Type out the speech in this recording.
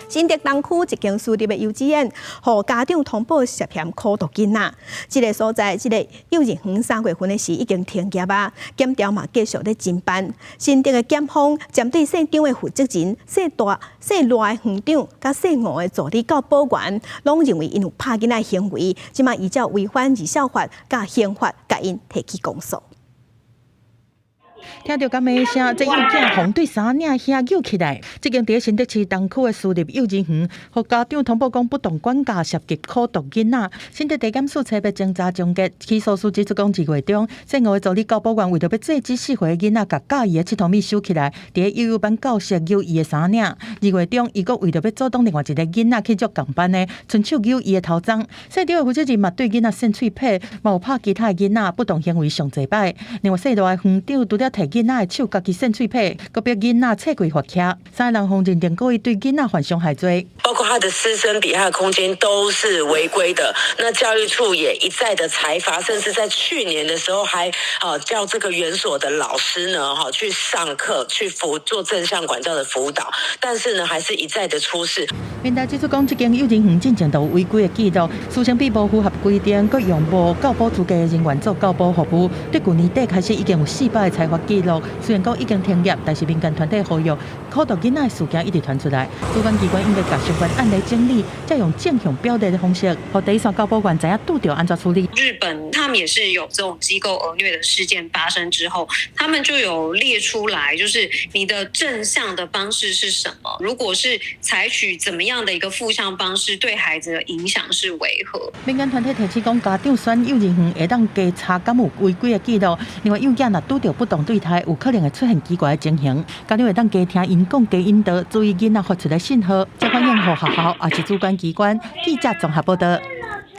新竹东区一间私立的幼稚园，和家长通报涉嫌苦毒囡仔。这个所在，这个幼儿园3月份的时已经停业啊，检调嘛继续咧侦办。新竹的检方针对现场的负责人、姓大、姓赖的园长、甲姓吴的助理教保员，拢认为因有拍囡仔行为，即马依照违反儿少法、甲刑法，甲因提起公诉。听到咁的声，这幼囝红对3领兄救起来。这间伫新竹市东区的私立幼儿园，和家长通报讲不当管教涉及苦毒囡仔。新竹地检署查别侦查终结，起诉书指出讲2月中，姓吴的助理教保员为着要制止4岁的囡仔，甲教伊的7毫米收起来，伫幼幼班教室揪伊的3领。2月中，伊阁为着要阻挡另外一个囡仔去做共班的，伸手揪伊的头鬃。细条的负责人嘛对囡仔扇喙皮，嘛有拍其他的囡仔，不当行为上侪摆。另外细大的园长除了摕囡仔的手家己扇喙皮，阁逼囡仔切开罚卡，3个人互认定故意对囡仔犯伤害罪。包括他的师生比他的空间都是违规的，那教育处也一再的裁罚，甚至在去年的时候还叫这个园所的老师呢去上课去做正向管教的辅导，但是呢还是一再的出事。面台指出讲，这间幼儿园进前都有违规的记录，事情比无符合规定，佮用无教保资格的人员做教保服务。对去年底开始已经有400个采罚记录，虽然讲已经停业，但是民间团体呼吁苦毒囡仔的事件一直传出来，主管机关应该把相关案例整理，再用正向表达的方式，让第一线教保员知影拄着安怎处理。日本他们也是有这种机构儿虐的事件发生之后，他们就有列出来，就是你的正向的方式是什么？如果是采取怎么样的一个负向方式，对孩子的影响是为何？民间团体提起讲，家长选幼儿园会当加查敢有违规的记录，另外幼囝若拄着不当对待，有可能会出现奇怪的情形。家长会当加听因讲，加引导，注意囡仔发出的信号，再反映给学校也是主管机关。记者综合报道。